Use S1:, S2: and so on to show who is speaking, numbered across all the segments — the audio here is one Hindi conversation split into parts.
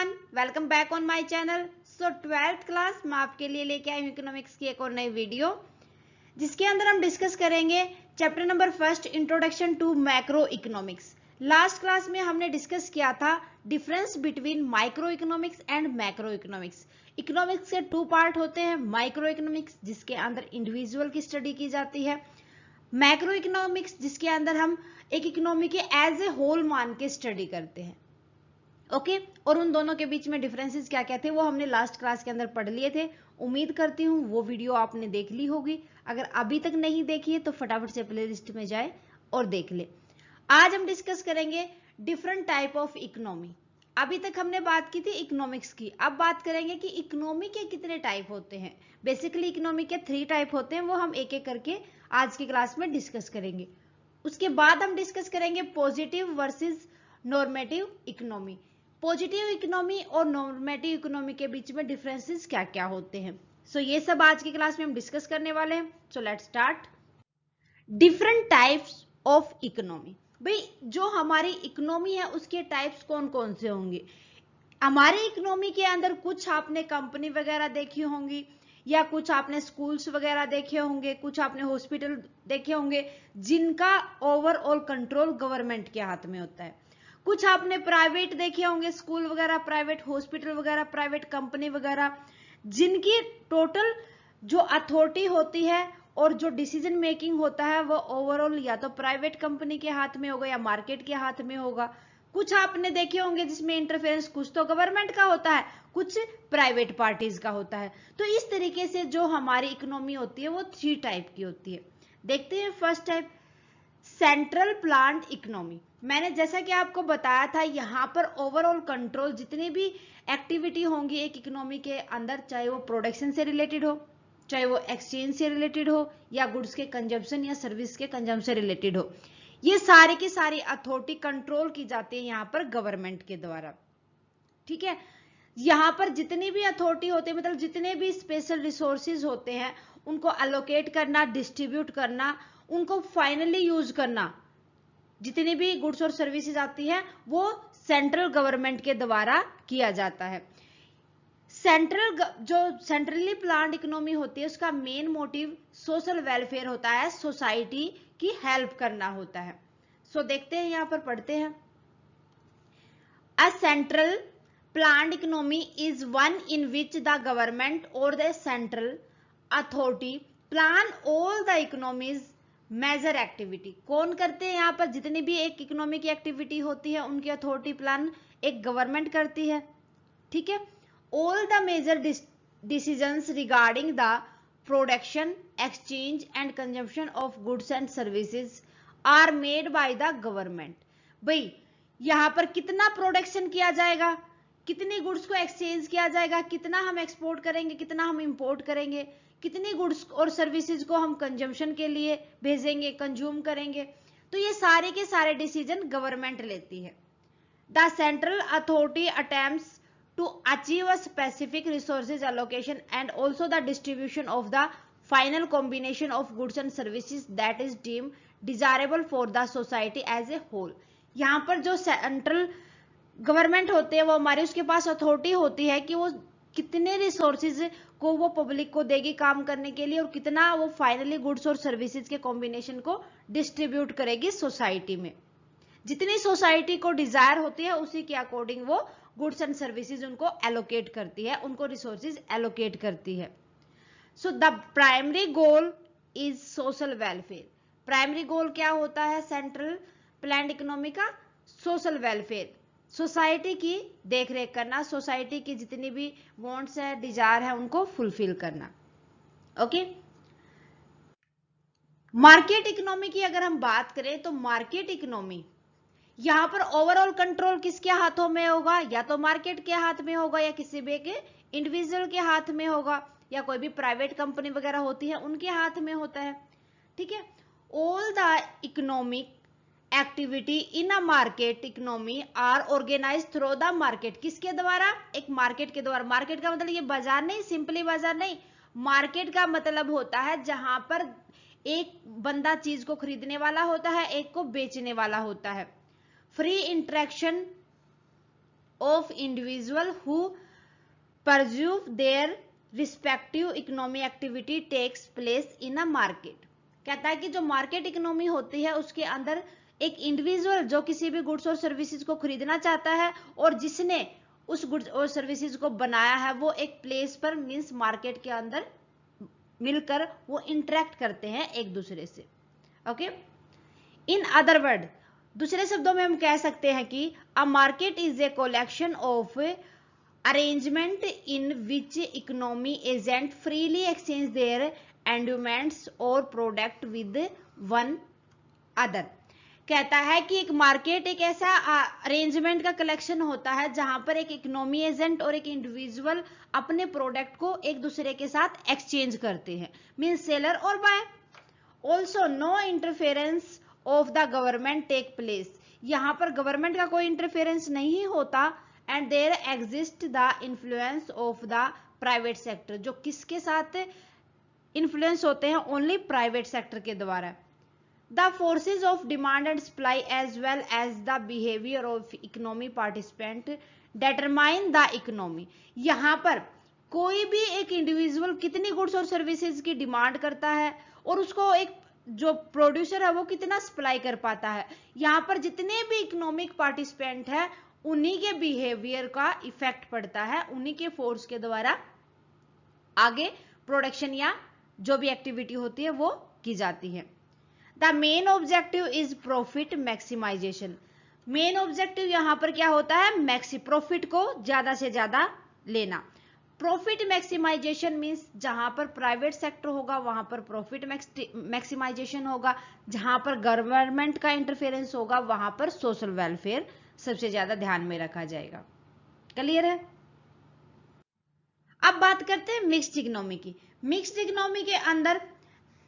S1: Everyone, welcome back on my channel. So 12th class मैं आपके लिए लेके आई हूँ इकोनॉमिक्स की एक और नई वीडियो, जिसके अंदर हम डिस्कस करेंगे chapter number first, introduction to macro economics. Last class में हमने डिस्कस किया था difference between micro economics and macro economics. Economics के टू पार्ट होते हैं, माइक्रो इकोनॉमिक्स जिसके अंदर इंडिविजुअल की स्टडी की जाती है, मैक्रो इकोनॉमिक्स जिसके अंदर हम एक इकोनॉमी के एज ए होल मान के स्टडी करते हैं। ओके और उन दोनों के बीच में डिफरेंसेस क्या क्या थे वो हमने लास्ट क्लास के अंदर पढ़ लिए थे। उम्मीद करती हूँ वो वीडियो आपने देख ली होगी। अगर अभी तक नहीं देखी है तो फटाफट से प्लेलिस्ट में जाए और देख ले। आज हम डिस्कस करेंगे डिफरेंट टाइप ऑफ इकोनॉमी। अभी तक हमने बात की थी इकोनॉमिक्स की, अब बात करेंगे कि इकोनॉमी के कितने टाइप होते हैं। बेसिकली इकोनॉमी के 3 टाइप होते हैं, वो हम एक एक करके आज की क्लास में डिस्कस करेंगे। उसके बाद हम डिस्कस करेंगे positive versus normative economy. Positive economy और नॉर्मेटिव इकोनॉमी के बीच में डिफरेंसेस क्या क्या होते हैं। सो ये सब आज की क्लास में हम डिस्कस करने वाले हैं। So let's start. Different types of economy. भाई जो हमारी इकोनॉमी है उसके टाइप्स कौन कौन से होंगे। हमारी इकोनॉमी के अंदर कुछ आपने कंपनी वगैरह देखी होंगी, या कुछ आपने स्कूल्स वगैरह देखे होंगे, कुछ आपने हॉस्पिटल देखे होंगे जिनका ओवरऑल कंट्रोल गवर्नमेंट के हाथ में होता है। कुछ आपने प्राइवेट देखे होंगे, स्कूल वगैरह, प्राइवेट हॉस्पिटल वगैरह, प्राइवेट कंपनी वगैरह, जिनकी टोटल जो अथॉरिटी होती है और जो डिसीजन मेकिंग होता है वो ओवरऑल या तो प्राइवेट कंपनी के हाथ में होगा या मार्केट के हाथ में होगा। कुछ आपने देखे होंगे जिसमें इंटरफेरेंस कुछ तो गवर्नमेंट का होता है, कुछ प्राइवेट पार्टीज का होता है। तो इस तरीके से जो हमारी इकोनॉमी होती है वो 3 टाइप की होती है। देखते हैं first type, central planned economy. मैंने जैसा कि आपको बताया था, यहाँ पर ओवरऑल कंट्रोल जितनी भी एक्टिविटी होंगी एक इकोनॉमी के अंदर, चाहे वो प्रोडक्शन से रिलेटेड हो, चाहे वो एक्सचेंज से रिलेटेड हो, या गुड्स के कंजम्पशन या सर्विस के कंजम्पशन से रिलेटेड हो, ये सारी की सारी अथॉरिटी कंट्रोल की जाती है यहाँ पर गवर्नमेंट के द्वारा। ठीक है, यहाँ पर जितनी भी अथॉरिटी होती है, मतलब जितने भी स्पेशल रिसोर्सेज होते हैं उनको अलोकेट करना, डिस्ट्रीब्यूट करना, उनको फाइनली यूज करना, जितनी भी गुड्स और सर्विसेज आती है वो सेंट्रल गवर्नमेंट के द्वारा किया जाता है। जो सेंट्रली प्लान्ड इकोनॉमी होती है उसका मेन मोटिव सोशल वेलफेयर होता है, सोसाइटी की हेल्प करना होता है। सो देखते हैं, यहां पर पढ़ते हैं। A central planned economy is one in which the government or the central authority plan all the economy's major activity। कौन करते हैं यहाँ पर, जितनी भी एक इकोनॉमी की एक्टिविटी होती है उनकी अथॉरिटी प्लान एक गवर्नमेंट करती है। ठीक है, all the major decisions regarding the production, exchange and consumption of goods and services are made by the government। भाई यहाँ पर कितना प्रोडक्शन किया जाएगा, कितनी गुड्स को एक्सचेंज किया जाएगा, कितना हम एक्सपोर्ट करेंगे, कितना हम इंपोर्ट करेंगे, कितनी गुड्स और सर्विसेज को हम कंजम्पशन के लिए भेजेंगे, कंज्यूम करेंगे, तो ये सारे के सारे डिसीजन गवर्नमेंट लेती है। The central authority attempts to achieve a specific resources allocation and also the distribution of the final combination of goods and services that is deemed desirable for the society as a whole. यहाँ पर जो सेंट्रल गवर्नमेंट होते हैं वो हमारे, उसके पास अथॉरिटी होती है कि वो कितने रिसोर्सेज को वो पब्लिक को देगी काम करने के लिए, और कितना वो फाइनली गुड्स और सर्विसेज के कॉम्बिनेशन को डिस्ट्रीब्यूट करेगी सोसाइटी में। जितनी सोसाइटी को डिजायर होती है उसी के अकॉर्डिंग वो गुड्स एंड सर्विसेज उनको एलोकेट करती है, उनको रिसोर्सेज एलोकेट करती है। So the primary goal is social welfare. Primary goal क्या होता है सेंट्रल प्लान्ड इकोनॉमी का? सोशल वेलफेयर, सोसाइटी की देखरेख करना, सोसाइटी की जितनी भी वांट्स है, डिजायर है, उनको फुलफिल करना। ओके, मार्केट इकोनॉमी की अगर हम बात करें तो मार्केट इकोनॉमी यहां पर ओवरऑल कंट्रोल किसके हाथों में होगा? या तो मार्केट के हाथ में होगा, या किसी भी एक इंडिविजुअल के हाथ में होगा, या कोई भी प्राइवेट कंपनी वगैरह होती है उनके हाथ में होता है। ठीक है, all the economic activity in a market economy are organise through the market. किसके द्वारा? एक मार्केट के द्वारा। मार्केट का मतलब ये बाजार नहीं, सिंपली बाजार नहीं। मार्केट का मतलब होता है जहां पर एक बंदा चीज को खरीदने वाला होता है, एक को बेचने वाला होता है। Free interaction of individual who pursue their respective economic activity takes place in a market। कहता है कि जो मार्केट इकोनॉमी होती है उसके अंदर एक इंडिविजुअल जो किसी भी गुड्स और सर्विसेज को खरीदना चाहता है और जिसने उस गुड्स और सर्विसेज को बनाया है वो एक प्लेस पर मींस मार्केट के अंदर मिलकर वो इंटरेक्ट करते हैं एक दूसरे से। ओके, इन अदर वर्ड, दूसरे शब्दों में हम कह सकते हैं कि a market is a collection of arrangement in which economy agent freely exchange there endowments और प्रोडक्ट विद वन अदर। कहता है कि एक मार्केट एक ऐसा अरेंजमेंट का कलेक्शन होता है जहां पर एक इकोनॉमी एजेंट और एक इंडिविजुअल अपने प्रोडक्ट को एक दूसरे के साथ एक्सचेंज करते हैं, मींस सेलर और buy. Also no interference of the government take place, यहां पर गवर्नमेंट का कोई इंटरफेरेंस नहीं होता। And there exist the influence of the private sector, जो किसके साथ इन्फ्लुएंस होते हैं, ओनली प्राइवेट सेक्टर के द्वारा। The forces of demand and supply as well as the behaviour of economy participant determine the economy. यहां पर कोई भी एक इंडिविजुअल कितनी गुड्स और सर्विसेज की डिमांड करता है और उसको एक जो प्रोड्यूसर है वो कितना सप्लाई कर पाता है, यहां पर जितने भी इकोनॉमिक पार्टिसिपेंट है उन्हीं के बिहेवियर का इफेक्ट पड़ता है, उन्हीं के फोर्स के द्वारा आगे प्रोडक्शन या जो भी एक्टिविटी होती है वो की जाती है। The main objective is profit maximisation. Main objective यहां पर क्या होता है, प्रॉफिट को ज्यादा से ज्यादा लेना। प्रॉफिट मैक्सिमाइजेशन मींस जहां पर प्राइवेट सेक्टर होगा वहां पर प्रॉफिट मैक्सिमाइजेशन होगा, जहां पर गवर्नमेंट का इंटरफेरेंस होगा वहां पर सोशल वेलफेयर सबसे ज्यादा ध्यान में रखा जाएगा। क्लियर है? अब बात करते हैं मिक्स्ड इकोनॉमी की। मिक्स्ड इकोनॉमी के अंदर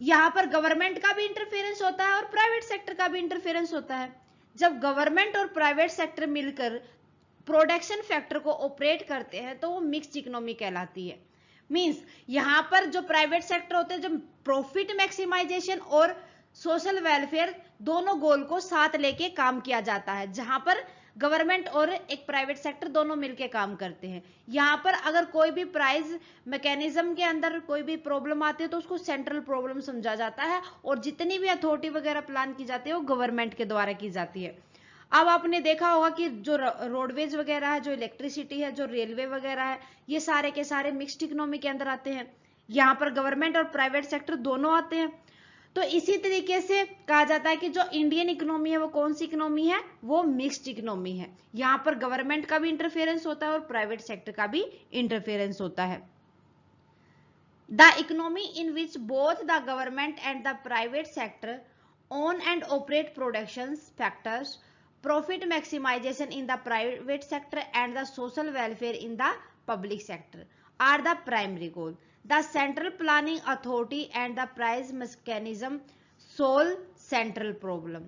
S1: यहां पर गवर्नमेंट का भी इंटरफेरेंस होता है और प्राइवेट सेक्टर का भी इंटरफेरेंस होता है। जब गवर्नमेंट और प्राइवेट सेक्टर मिलकर प्रोडक्शन फैक्टर को ऑपरेट करते हैं तो वो मिक्स्ड इकोनॉमी कहलाती है। मींस यहां पर जो प्राइवेट सेक्टर होते हैं, जो प्रॉफिट मैक्सिमाइजेशन और सोशल वेलफेयर दोनों गोल को साथ लेके काम किया जाता है, जहां पर गवर्नमेंट और एक प्राइवेट सेक्टर दोनों मिलके काम करते हैं। यहां पर अगर कोई भी प्राइस मैकेनिज्म के अंदर कोई भी प्रॉब्लम आती है तो उसको सेंट्रल प्रॉब्लम समझा जाता है और जितनी भी अथॉरिटी वगैरह प्लान की जाती है वो गवर्नमेंट के द्वारा की जाती है। अब आपने देखा होगा कि जो रोडवेज वगैरह है, जो इलेक्ट्रिसिटी है, जो रेलवे वगैरह है, ये सारे के सारे मिक्स्ड इकोनॉमी के अंदर आते हैं। यहाँ पर गवर्नमेंट और प्राइवेट सेक्टर दोनों आते हैं। तो इसी तरीके से कहा जाता है कि जो इंडियन इकोनॉमी है वो कौन सी इकोनॉमी है, वो मिक्स्ड इकोनॉमी है। यहाँ पर गवर्नमेंट का भी इंटरफेरेंस होता है और प्राइवेट सेक्टर का भी इंटरफेरेंस होता है। The economy in which both the government and the private sector own and operate production factors, profit maximization in the private sector and the social welfare in the public sector are the primary goal. The central planning authority and the price mechanism solve central problem.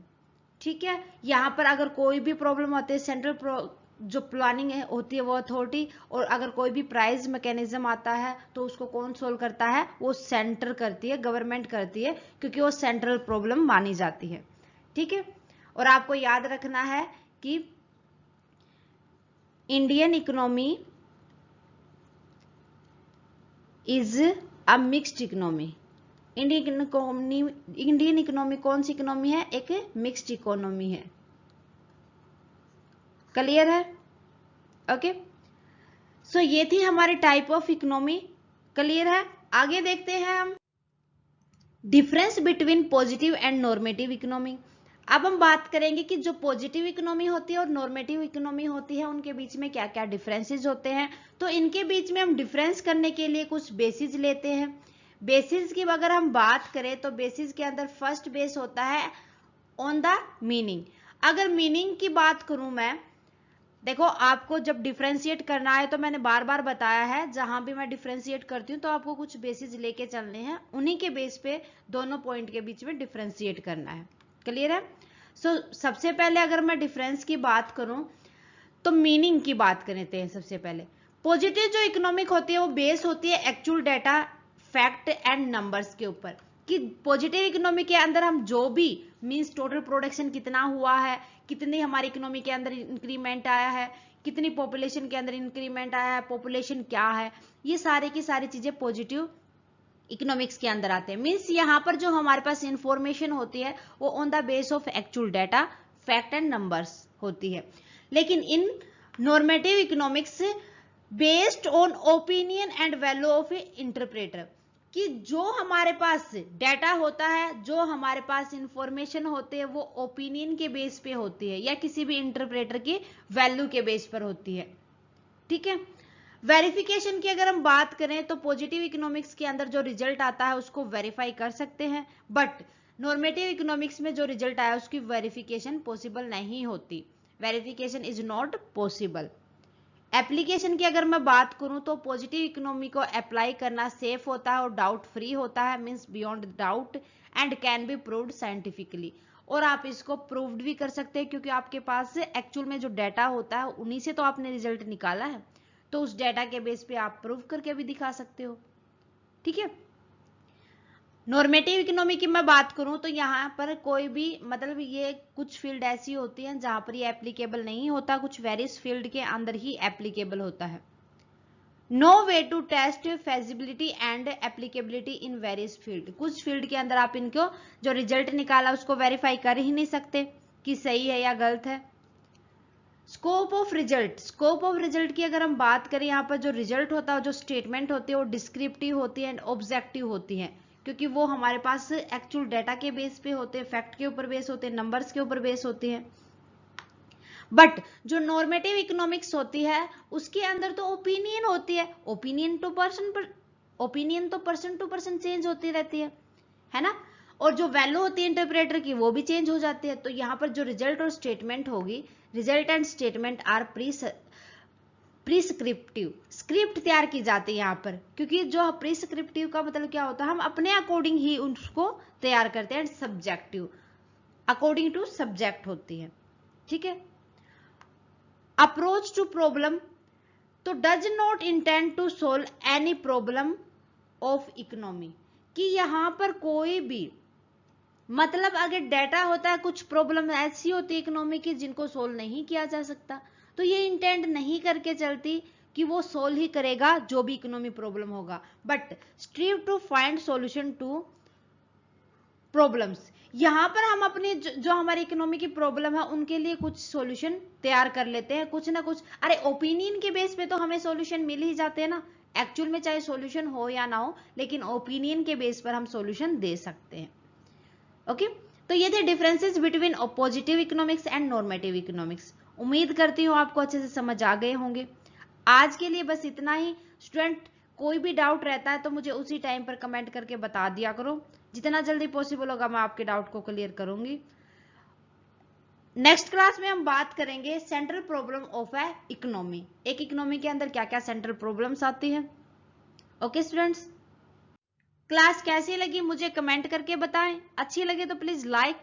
S1: ठीक है, यहां पर अगर कोई भी प्रॉब्लम होती है सेंट्रल जो प्लानिंग है होती है वो अथॉरिटी, और अगर कोई भी प्राइस मैकेनिज्म आता है तो उसको कौन सोल्व करता है, वो सेंटर करती है, गवर्नमेंट करती है, क्योंकि वो सेंट्रल प्रॉब्लम मानी जाती है। ठीक है, और आपको याद रखना है कि Indian economy is a mixed economy. Indian economy कौन सी इकोनॉमी है, एक मिक्स्ड इकोनॉमी है। क्लियर है? ओके, सो ये थी हमारी टाइप ऑफ इकोनॉमी। क्लियर है? आगे देखते हैं हम difference between positive and normative economy. अब हम बात करेंगे कि जो पॉजिटिव इकोनॉमी होती है और नॉर्मेटिव इकोनॉमी होती है उनके बीच में क्या क्या डिफरेंसेस होते हैं। तो इनके बीच में हम डिफरेंस करने के लिए कुछ बेसिस लेते हैं। बेसिस की अगर हम बात करें तो बेसिस के अंदर फर्स्ट बेस होता है ऑन द मीनिंग। अगर मीनिंग की बात करूं मैं, देखो आपको जब डिफरेंशिएट करना है तो मैंने बार बार बताया है, जहां भी मैं डिफरेंशिएट करती हूँ तो आपको कुछ बेसिस लेके चलने हैं, उन्हीं के बेस पे दोनों पॉइंट के बीच में डिफरेंशिएट करना है। क्लियर है? सो सबसे पहले अगर मैं डिफरेंस की बात करूं तो मीनिंग की बात करते हैं। सबसे पहले पॉजिटिव जो इकोनॉमिक होती है वो बेस होती है actual data, fact and numbers के ऊपर, कि पॉजिटिव इकोनॉमी के अंदर हम जो भी मींस टोटल प्रोडक्शन कितना हुआ है, कितनी हमारी इकोनॉमी के अंदर इंक्रीमेंट आया है, कितनी पॉपुलेशन के अंदर इंक्रीमेंट आया है, पॉपुलेशन क्या है, ये सारी की सारी चीजें पॉजिटिव इकोनॉमिक्स के अंदर आते हैं। मींस यहाँ पर जो हमारे पास इंफॉर्मेशन होती है वो on the base of actual data, fact and numbers होती है। लेकिन in normative economics based on opinion and value of interpreter, कि जो हमारे पास डाटा होता है, जो हमारे पास इंफॉर्मेशन होती है, वो ओपिनियन के बेस पे होती है या किसी भी इंटरप्रेटर की वैल्यू के बेस पर होती है। ठीक है। वेरिफिकेशन की अगर हम बात करें तो पॉजिटिव इकोनॉमिक्स के अंदर जो रिजल्ट आता है उसको वेरीफाई कर सकते हैं, बट नॉर्मेटिव इकोनॉमिक्स में जो रिजल्ट आया उसकी वेरिफिकेशन पॉसिबल नहीं होती। Verification is not possible. Application की अगर मैं बात करूं तो पॉजिटिव इकोनॉमी को अप्लाई करना सेफ होता है और डाउट फ्री होता है, means beyond doubt and can be proved scientifically. और आप इसको प्रूव्ड भी कर सकते हैं क्योंकि आपके पास एक्चुअल में जो डाटा होता है उन्हीं से तो आपने रिजल्ट निकाला है, तो उस डाटा के बेस पे आप प्रूव करके भी दिखा सकते हो। ठीक है। नॉर्मेटिव इकोनॉमी की मैं बात करूं तो यहां पर कोई भी मतलब ये कुछ फील्ड ऐसी होती हैं जहां पर ये एप्लीकेबल नहीं होता, कुछ वेरियस फील्ड के अंदर ही एप्लीकेबल होता है। No way to test feasibility and applicability in various field, कुछ फील्ड के अंदर आप इनको जो रिजल्ट निकाला उसको वेरीफाई कर ही नहीं सकते कि सही है या गलत है। Scope of result, scope of result की अगर हम बात करें, यहाँ पर जो रिजल्ट होता है, जो स्टेटमेंट होती है वो डिस्क्रिप्टिव होती है एंड ऑब्जेक्टिव होती है, क्योंकि वो हमारे पास एक्चुअल डाटा के बेस पे होते हैं, फैक्ट के ऊपर बेस होते हैं, नंबर्स के ऊपर बेस होती है। बट जो नॉर्मेटिव इकोनॉमिक्स होती है उसके अंदर तो ओपिनियन होती है, ओपिनियन तो पर्सन टू पर्सन चेंज होती रहती है ना, और जो वैल्यू होती है इंटरप्रेटर की वो भी चेंज हो जाती है। तो यहाँ पर जो रिजल्ट और स्टेटमेंट होगी, result and statement are prescriptive, script तैयार की जाती है यहाँ पर, क्योंकि जो प्रिस्क्रिप्टिव का मतलब क्या होता है, हम अपने अकॉर्डिंग ही उसको तैयार करते हैं। सब्जेक्टिव अकॉर्डिंग टू सब्जेक्ट होती है। ठीक है। अप्रोच टू प्रॉब्लम तो does not intend to solve any problem of economy, कि यहां पर कोई भी मतलब अगर डाटा होता है, कुछ प्रॉब्लम ऐसी होती है इकोनॉमी की जिनको सोल्व नहीं किया जा सकता, तो ये इंटेंड नहीं करके चलती कि वो सोल्व ही करेगा जो भी इकोनॉमी प्रॉब्लम होगा, but strive to find solution to problems. यहां पर हम अपनी जो हमारी इकोनॉमी की प्रॉब्लम है उनके लिए कुछ सॉल्यूशन तैयार कर लेते हैं, कुछ ना कुछ। अरे ओपिनियन के बेस पे तो हमें सॉल्यूशन मिल ही जाते हैं ना, एक्चुअल में चाहे सॉल्यूशन हो या ना हो, लेकिन ओपिनियन के बेस पर हम सॉल्यूशन दे सकते हैं। ओके। तो ये थे differences between positive economics and normative economics. उम्मीद करती हूँ आपको अच्छे से समझ आ गए होंगे। आज के लिए बस इतना ही। स्टूडेंट कोई भी डाउट रहता है तो मुझे उसी टाइम पर कमेंट करके बता दिया करो, जितना जल्दी पॉसिबल होगा मैं आपके डाउट को क्लियर करूंगी। नेक्स्ट क्लास में हम बात करेंगे central problem of A economy, एक इकोनॉमी के अंदर क्या क्या सेंट्रल प्रॉब्लम्स आती है। ओके स्टूडेंट्स, क्लास कैसी लगी मुझे कमेंट करके बताएं। अच्छी लगे तो प्लीज लाइक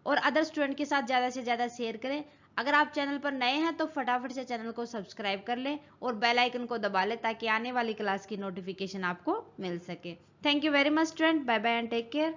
S1: और अदर स्टूडेंट के साथ ज्यादा से ज्यादा शेयर करें। अगर आप चैनल पर नए हैं तो फटाफट से चैनल को सब्सक्राइब कर लें और बेल आइकन को दबा लें ताकि आने वाली क्लास की नोटिफिकेशन आपको मिल सके। Thank you very much student, bye bye and take care.